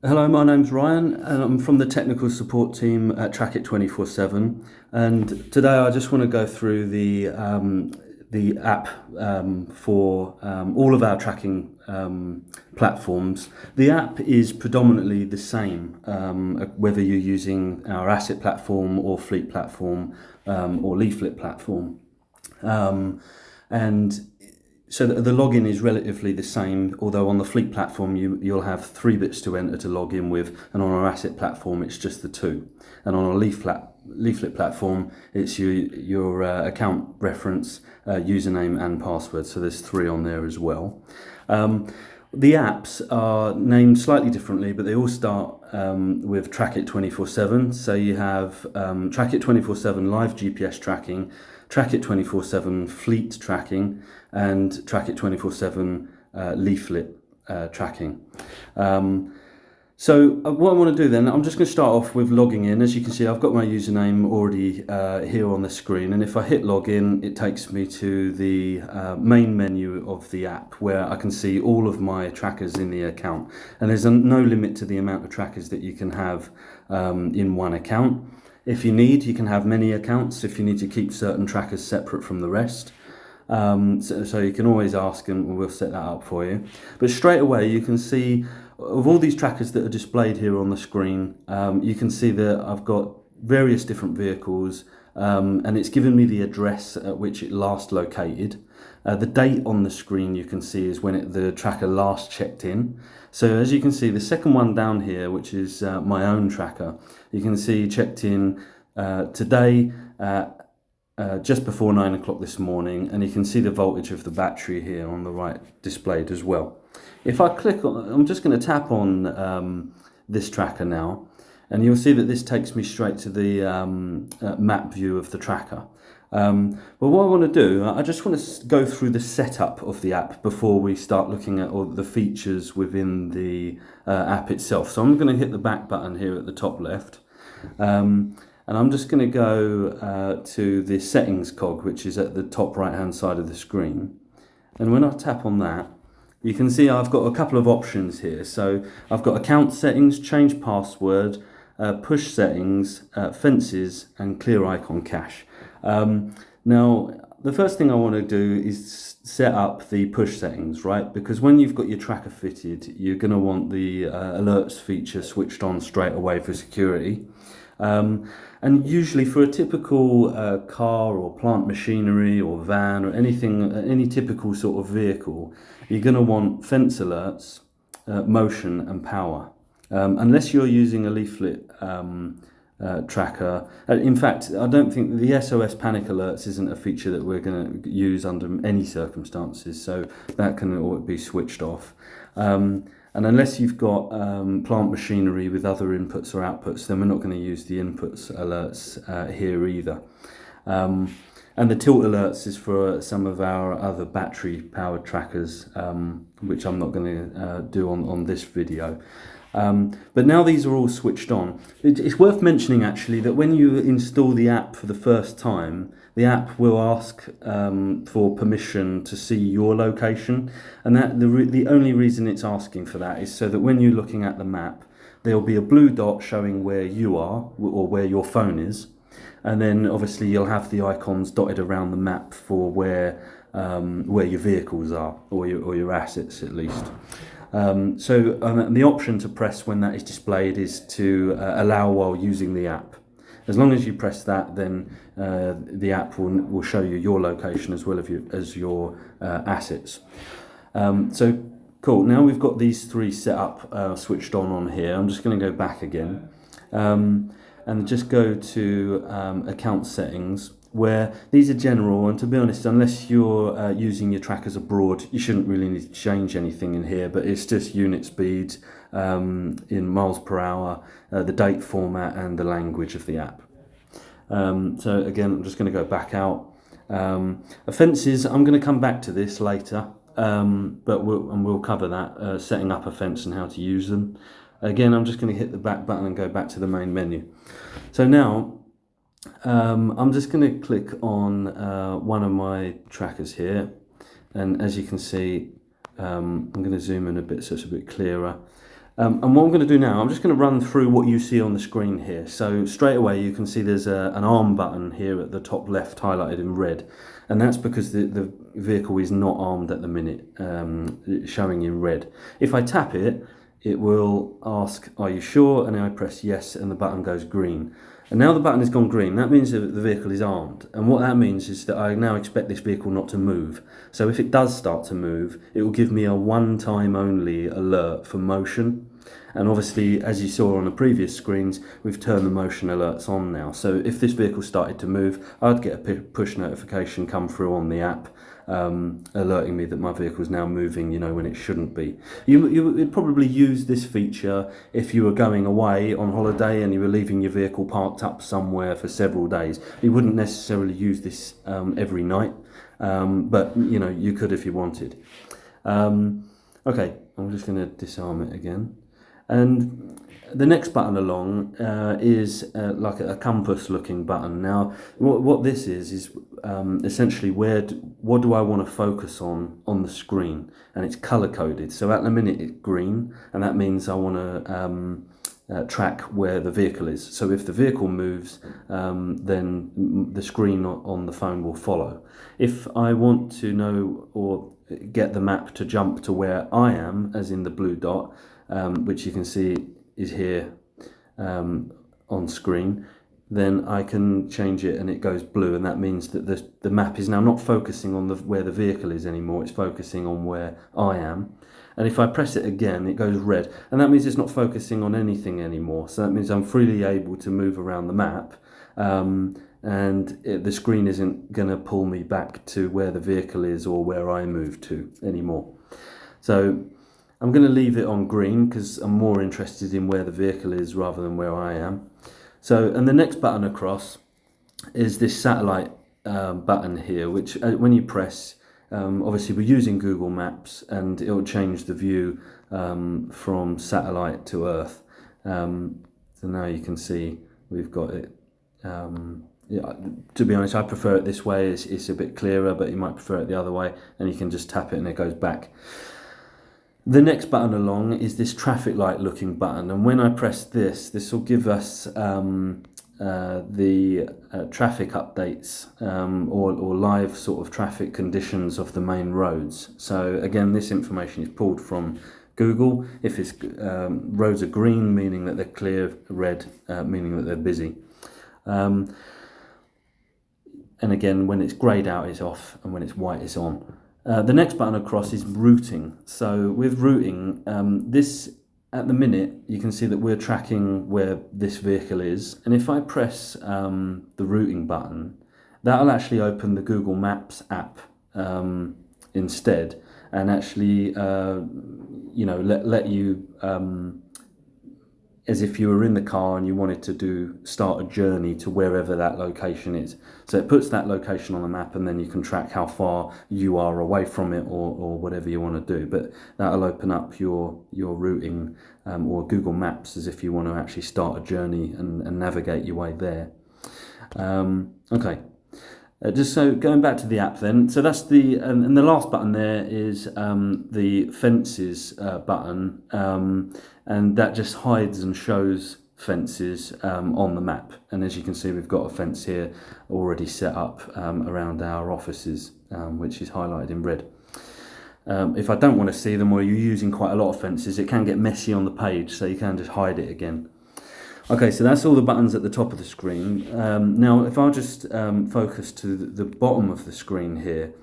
Hello, my name's Ryan, and I'm from the technical support team at Trackit247. And today I just want to go through the app for all of our tracking platforms. The app is predominantly the same, whether you're using our asset platform or fleet platform or leaflet platform. And so the login is relatively the same, although on the fleet platform you'll have 3 bits to enter to log in with, and on our asset platform it's just the 2. And on a leaflet platform it's your account reference, username and password, so there's 3 on there as well. The apps are named slightly differently, but they all start with Trackit247. So you have Trackit247 live GPS tracking, Trackit247 fleet tracking, and Trackit247 leaflet tracking. So what I want to do then, I'm just going to start off with logging in. As you can see, I've got my username already here on the screen, and if I hit login, it takes me to the main menu of the app where I can see all of my trackers in the account. And there's no limit to the amount of trackers that you can have in one account. If you need, you can have many accounts if you need to keep certain trackers separate from the rest. So you can always ask and we'll set that up for you. But straight away you can see of all these trackers that are displayed here on the screen, you can see that I've got various different vehicles, and it's given me the address at which it last located. The date on the screen you can see is when the tracker last checked in. So as you can see, the second one down here, which is my own tracker, you can see checked in today just before 9 o'clock this morning, and you can see the voltage of the battery here on the right displayed as well. If I click on, I'm just going to tap on this tracker now, and you'll see that this takes me straight to the map view of the tracker. But what I want to do, I just want to go through the setup of the app before we start looking at all the features within the app itself. So I'm going to hit the back button here at the top left. And I'm just going to go to the settings cog, which is at the top right hand side of the screen. And when I tap on that, you can see I've got a couple of options here. So I've got account settings, change password, push settings, fences, and clear icon cache. Now, the first thing I want to do is set up the push settings, right? Because when you've got your tracker fitted, you're going to want the alerts feature switched on straight away for security. And usually for a typical car or plant machinery or van or anything, any typical sort of vehicle, you're going to want fence alerts, motion and power. Unless you're using a leaflet tracker. In fact, I don't think the SOS panic alerts isn't a feature that we're going to use under any circumstances, so that can all be switched off. And unless you've got plant machinery with other inputs or outputs, then we're not going to use the inputs alerts here either. And the tilt alerts is for some of our other battery powered trackers, which I'm not going to do on this video. But now these are all switched on. It's worth mentioning actually that when you install the app for the first time, the app will ask for permission to see your location, and that the only reason it's asking for that is so that when you're looking at the map, there'll be a blue dot showing where you are or where your phone is, and then obviously you'll have the icons dotted around the map for where your vehicles are or your assets at least. The option to press when that is displayed is to allow while using the app. As long as you press that, then the app will show you your location as well as your assets. So cool, now we've got these 3 set up, switched on here. I'm just going to go back again and just go to account settings, where these are general, and to be honest, unless you're using your trackers abroad, you shouldn't really need to change anything in here, but it's just unit speed in miles per hour, the date format and the language of the app. So again, I'm just going to go back out. Offences, I'm going to come back to this later, but we'll cover that, setting up a fence and how to use them. Again, I'm just going to hit the back button and go back to the main menu. So now, I'm just going to click on one of my trackers here, and as you can see, I'm going to zoom in a bit so it's a bit clearer. And what I'm going to do now, I'm just going to run through what you see on the screen here. So straight away you can see there's an arm button here at the top left highlighted in red. And that's because the vehicle is not armed at the minute, showing in red. If I tap it, it will ask, are you sure? And then I press yes and the button goes green. And now the button has gone green, that means that the vehicle is armed. And what that means is that I now expect this vehicle not to move. So if it does start to move, it will give me a one-time only alert for motion. And obviously, as you saw on the previous screens, we've turned the motion alerts on now. So if this vehicle started to move, I'd get a push notification come through on the app, alerting me that my vehicle is now moving, when it shouldn't be. You would probably use this feature if you were going away on holiday and you were leaving your vehicle parked up somewhere for several days. You wouldn't necessarily use this every night, but you could if you wanted. Okay, I'm just going to disarm it again. And the next button along is like a compass looking button. Now what this is essentially what do I want to focus on the screen, and it's color coded. So at the minute it's green, and that means I want to track where the vehicle is. So if the vehicle moves, then the screen on the phone will follow. If I want to know or get the map to jump to where I am, as in the blue dot, which you can see is here on screen, then I can change it and it goes blue, and that means that the map is now not focusing on where the vehicle is anymore, it's focusing on where I am. And if I press it again, it goes red, and that means it's not focusing on anything anymore. So that means I'm freely able to move around the map, and the screen isn't going to pull me back to where the vehicle is or where I moved to anymore. So I'm going to leave it on green because I'm more interested in where the vehicle is rather than where I am. So, and the next button across is this satellite button here, which when you press, obviously we're using Google Maps, and it will change the view from satellite to Earth. So now you can see we've got it. Yeah, to be honest, I prefer it this way. It's a bit clearer, but you might prefer it the other way, and you can just tap it and it goes back. The next button along is this traffic light looking button, and when I press this will give us the traffic updates or live sort of traffic conditions of the main roads. So again, this information is pulled from Google. If it's roads are green, meaning that they're clear, red, meaning that they're busy. And again, when it's greyed out, it's off, and when it's white, it's on. The next button across is routing. So with routing, this at the minute, you can see that we're tracking where this vehicle is. And if I press the routing button, that'll actually open the Google Maps app instead, and actually, let you, as if you were in the car and you wanted to start a journey to wherever that location is. So it puts that location on the map, and then you can track how far you are away from it, or whatever you want to do. But that'll open up your routing or Google Maps as if you want to actually start a journey and navigate your way there. Okay. Just so going back to the app then, so that's and the last button there is the fences button, and that just hides and shows fences on the map. And as you can see, we've got a fence here already set up around our offices, which is highlighted in red. If I don't want to see them, or you're using quite a lot of fences, it can get messy on the page, so you can just hide it again. Okay, so that's all the buttons at the top of the screen. Now, if I just focus to the bottom of the screen here,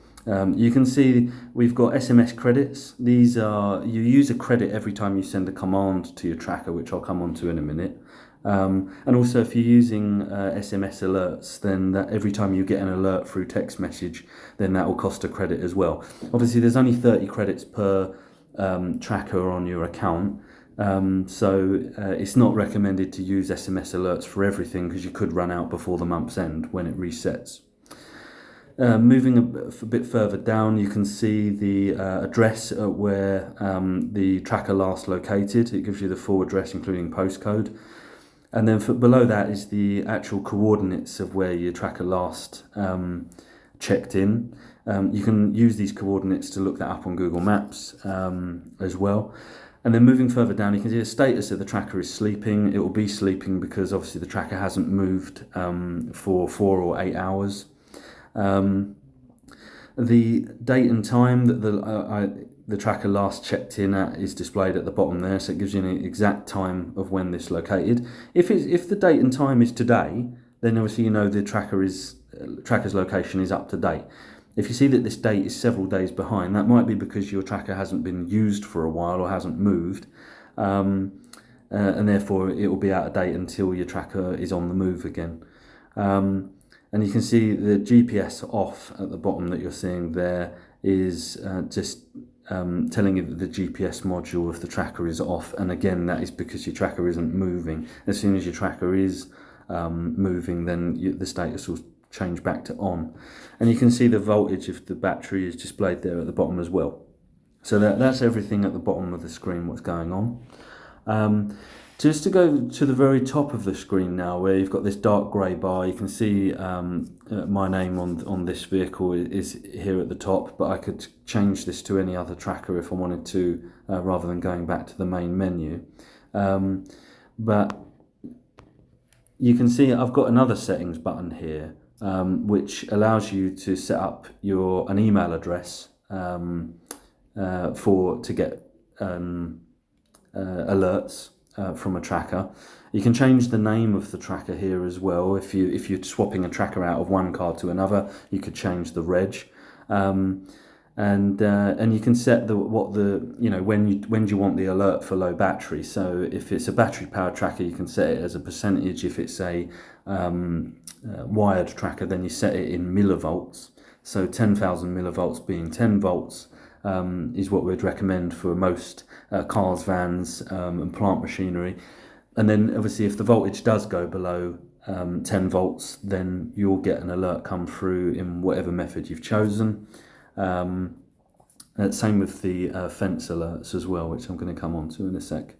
you can see we've got SMS credits. These are, you use a credit every time you send a command to your tracker, which I'll come on to in a minute. And also, if you're using SMS alerts, then that every time you get an alert through text message, then that will cost a credit as well. Obviously, there's only 30 credits per tracker on your account. So it's not recommended to use SMS alerts for everything, because you could run out before the month's end when it resets. Moving a bit further down, you can see the address where the tracker last located. It gives you the full address, including postcode. And then below that is the actual coordinates of where your tracker last checked in. You can use these coordinates to look that up on Google Maps as well. And then moving further down, you can see the status of the tracker is sleeping. It will be sleeping because obviously the tracker hasn't moved for 4 or 8 hours. The date and time that the tracker last checked in at is displayed at the bottom there, so it gives you an exact time of when this located. If the date and time is today, then obviously you know the tracker's location is up to date. If you see that this date is several days behind, that might be because your tracker hasn't been used for a while or hasn't moved, and therefore it will be out of date until your tracker is on the move again. And you can see the GPS off at the bottom that you're seeing there is just telling you that the GPS module of the tracker is off, and again that is because your tracker isn't moving. As soon as your tracker is moving, then the status will change back to on. And you can see the voltage of the battery is displayed there at the bottom as well. So that's everything at the bottom of the screen, what's going on. Just to go to the very top of the screen now, where you've got this dark grey bar, you can see my name on this vehicle is here at the top, but I could change this to any other tracker if I wanted to, rather than going back to the main menu. But you can see I've got another settings button here, which allows you to set up an email address to get alerts from a tracker. You can change the name of the tracker here as well. If you're swapping a tracker out of one car to another, you could change the reg, and you can set when you want the alert for low battery. So if it's a battery powered tracker, you can set it as a percentage. If it's a wired tracker, then you set it in millivolts. So 10,000 millivolts being 10 volts is what we'd recommend for most cars, vans, and plant machinery. And then obviously if the voltage does go below 10 volts, then you'll get an alert come through in whatever method you've chosen. Same with the fence alerts as well, which I'm going to come on to in a sec.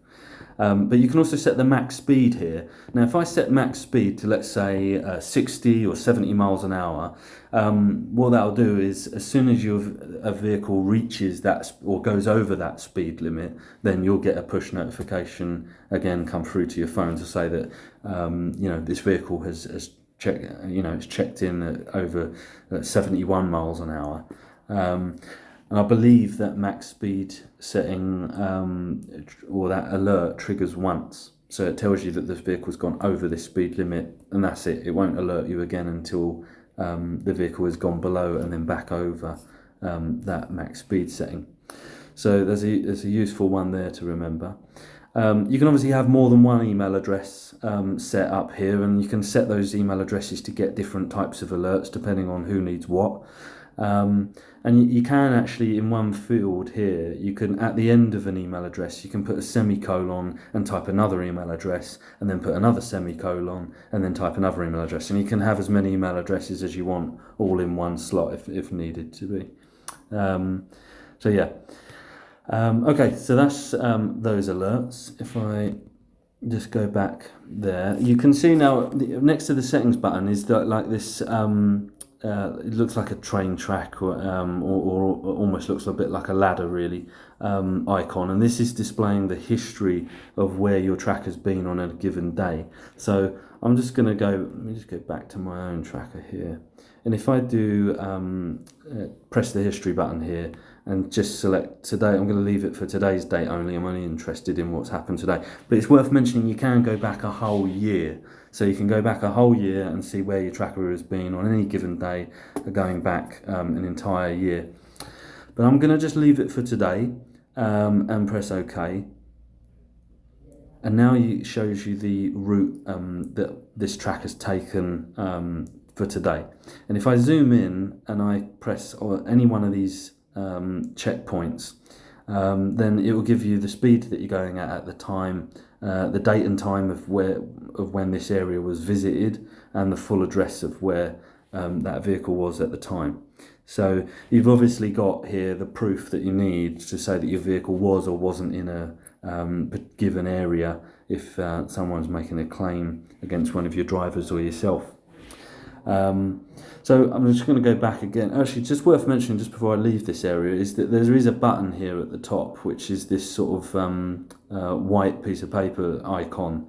But you can also set the max speed here. Now if I set max speed to, let's say, 60 or 70 miles an hour, what that'll do is as soon as a vehicle reaches that or goes over that speed limit, then you'll get a push notification again come through to your phone to say that this vehicle has checked, it's checked in at over 71 miles an hour. And I believe that max speed setting or that alert triggers once. So it tells you that the vehicle's gone over this speed limit, and that's it. It won't alert you again until the vehicle has gone below and then back over that max speed setting. So there's a useful one there to remember. You can obviously have more than one email address set up here, and you can set those email addresses to get different types of alerts depending on who needs what. And you can actually, in one field here, you can, at the end of an email address, you can put a semicolon and type another email address, and then put another semicolon and then type another email address. And you can have as many email addresses as you want, all in one slot if needed to be. So yeah. Okay, so that's those alerts. If I just go back there, you can see now next to the settings button is like this. It looks like a train track, or almost looks a bit like a ladder, really, icon. And this is displaying the history of where your tracker's been on a given day. So I'm just going to let me just go back to my own tracker here. And if I do press the history button here and just select today, I'm going to leave it for today's date only. I'm only interested in what's happened today. But it's worth mentioning you can go back a whole year. So you can go back a whole year and see where your tracker has been on any given day, going back an entire year. But I'm going to just leave it for today and press OK. And now it shows you the route that this tracker's taken for today. And if I zoom in and I press any one of these checkpoints, then it will give you the speed that you're going at the time, the date and time of when this area was visited, and the full address of where that vehicle was at the time. So you've obviously got here the proof that you need to say that your vehicle was or wasn't in a given area if someone's making a claim against one of your drivers or yourself. So I'm just going to go back again. Actually, just worth mentioning just before I leave this area is that there is a button here at the top, which is this sort of white piece of paper icon.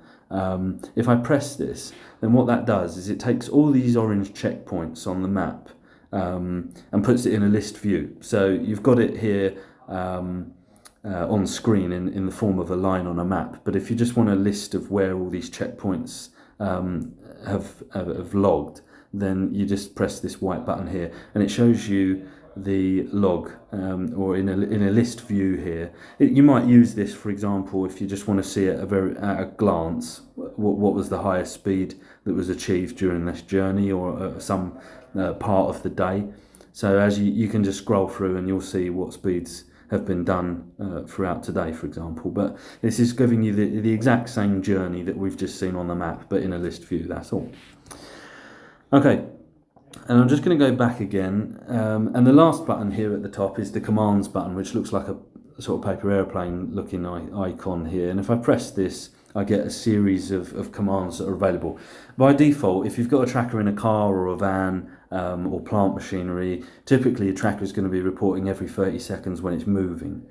If I press this, then what that does is it takes all these orange checkpoints on the map and puts it in a list view. So you've got it here on screen in the form of a line on a map. But if you just want a list of where all these checkpoints have logged, then you just press this white button here, and it shows you the log, or in a list view here. You might use this, for example, if you just want to see at a glance what was the highest speed that was achieved during this journey, or some part of the day. So as you can just scroll through and you'll see what speeds have been done throughout today, for example. But this is giving you the exact same journey that we've just seen on the map, but in a list view, that's all. Okay, and I'm just going to go back again, and the last button here at the top is the commands button, which looks like a sort of paper airplane looking icon here. And if I press this, I get a series of commands that are available. By default, if you've got a tracker in a car or a van or plant machinery, typically a tracker is going to be reporting every 30 seconds when it's moving.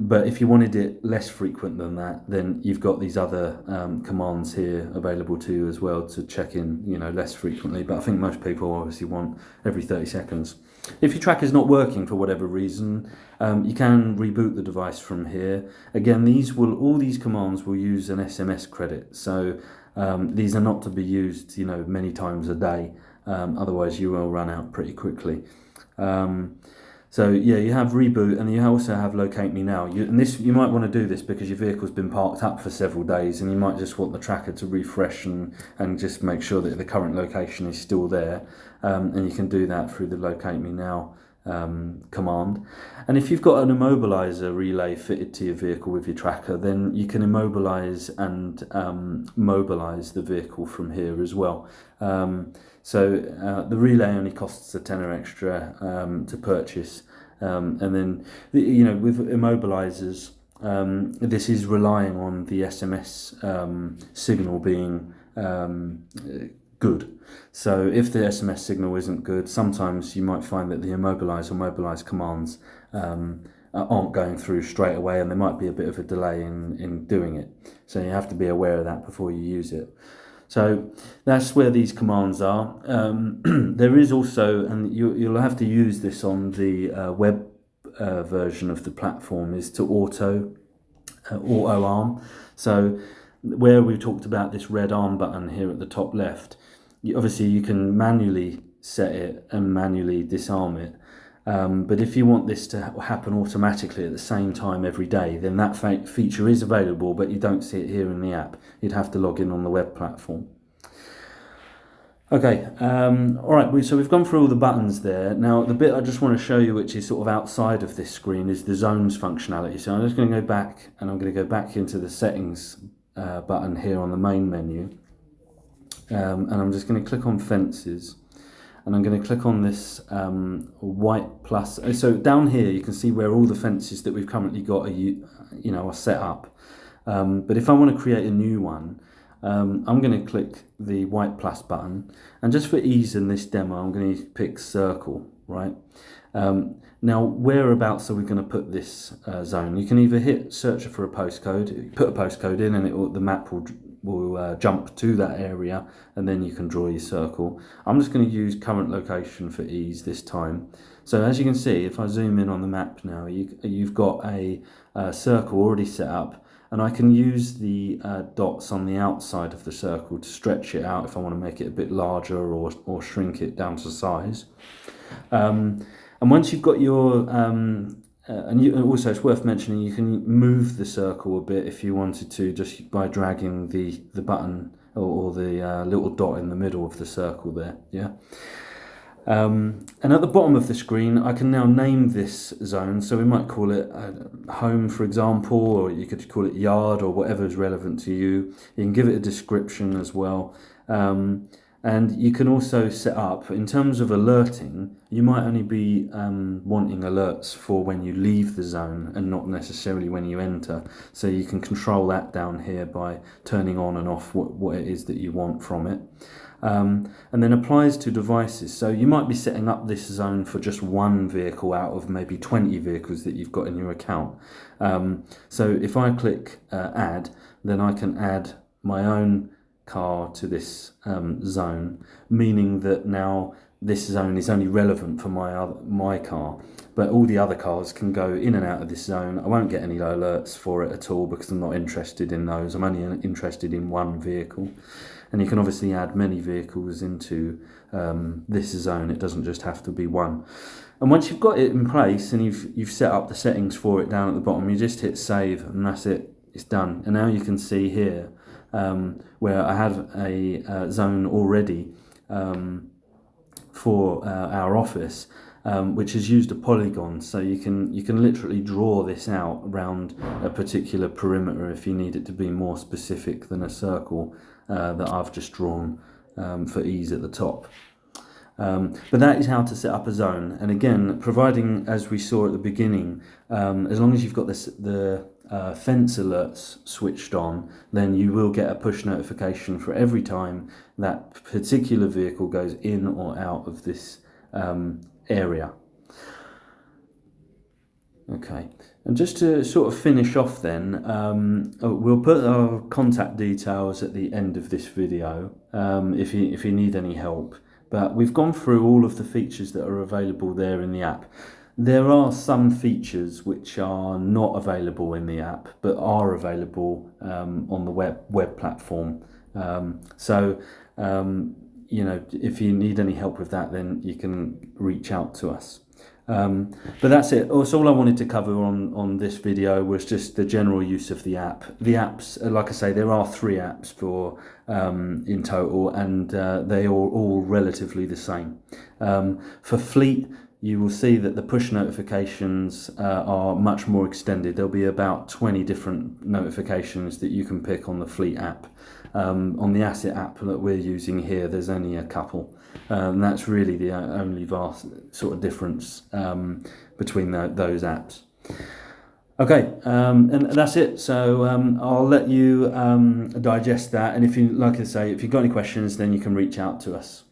But if you wanted it less frequent than that, then you've got these other commands here available to you as well to check in, less frequently. But I think most people obviously want every 30 seconds. If your tracker's not working for whatever reason, you can reboot the device from here. Again, all these commands will use an SMS credit, so these are not to be used, many times a day. Otherwise, you will run out pretty quickly. So yeah, you have reboot, and you also have locate me now. You might want to do this because your vehicle's been parked up for several days, and you might just want the tracker to refresh and just make sure that the current location is still there. And you can do that through the locate me now command. And if you've got an immobilizer relay fitted to your vehicle with your tracker, then you can immobilize and mobilize the vehicle from here as well. So the relay only costs a tenner extra to purchase, and then with immobilizers, this is relying on the SMS signal being good. So if the SMS signal isn't good, sometimes you might find that the immobilize or mobilize commands aren't going through straight away, and there might be a bit of a delay in doing it. So you have to be aware of that before you use it. So that's where these commands are. There is also, and you'll have to use this on the web version of the platform, is to auto arm. So where we talked about this red arm button here at the top left, obviously you can manually set it and manually disarm it. But if you want this to happen automatically at the same time every day, then that feature is available, but you don't see it here in the app. You'd have to log in on the web platform. Okay, all right, so we've gone through all the buttons there. Now, the bit I just want to show you, which is sort of outside of this screen, is the zones functionality. So I'm just going to go back, and I'm going to go back into the settings button here on the main menu. And I'm just going to click on fences. And I'm going to click on this white plus. So down here you can see where all the fences that we've currently got are set up. But if I want to create a new one, I'm going to click the white plus button, and just for ease in this demo, I'm going to pick circle. Right. Now, whereabouts are we going to put this zone? You can either hit search for a postcode, put a postcode in, and the map will jump to that area, and then you can draw your circle. I'm just going to use current location for ease this time. So as you can see, if I zoom in on the map now, you've got a circle already set up, and I can use the dots on the outside of the circle to stretch it out if I want to make it a bit larger or shrink it down to size. And once you've got your also it's worth mentioning, you can move the circle a bit if you wanted to, just by dragging the button or the little dot in the middle of the circle there. Yeah. And at the bottom of the screen, I can now name this zone. So we might call it home, for example, or you could call it yard, or whatever is relevant to you. You can give it a description as well. And you can also set up, in terms of alerting, you might only be wanting alerts for when you leave the zone and not necessarily when you enter. So you can control that down here by turning on and off what it is that you want from it. and then applies to devices. So you might be setting up this zone for just one vehicle out of maybe 20 vehicles that you've got in your account. So if I click add, then I can add my own car to this zone, meaning that now this zone is only relevant for my car, but all the other cars can go in and out of this zone. I won't get any alerts for it at all because I'm not interested in those. I'm only interested in one vehicle. And you can obviously add many vehicles into this zone. It doesn't just have to be one. And once you've got it in place and you've set up the settings for it down at the bottom, you just hit save and that's it. It's done. And now you can see here where I have a zone already for our office, which has used a polygon, so you can literally draw this out around a particular perimeter if you need it to be more specific than a circle that I've just drawn for ease at the top. But that is how to set up a zone, and again, providing, as we saw at the beginning, as long as you've got the fence alerts switched on, then you will get a push notification for every time that particular vehicle goes in or out of this area. Okay, and just to sort of finish off then, we'll put our contact details at the end of this video if you need any help. But we've gone through all of the features that are available there in the app. There are some features which are not available in the app, but are available on the web platform. You know, if you need any help with that, then you can reach out to us. But that's it. That's all I wanted to cover on this video was just the general use of the app. The apps, like I say, there are 3 apps for in total, and they are all relatively the same. For Fleet, you will see that the push notifications are much more extended. There'll be about 20 different notifications that you can pick on the Fleet app. On the Asset app that we're using here, there's only a couple. And that's really the only vast sort of difference between those apps. Okay, and that's it. So I'll let you digest that. And if you, like I say, if you've got any questions, then you can reach out to us.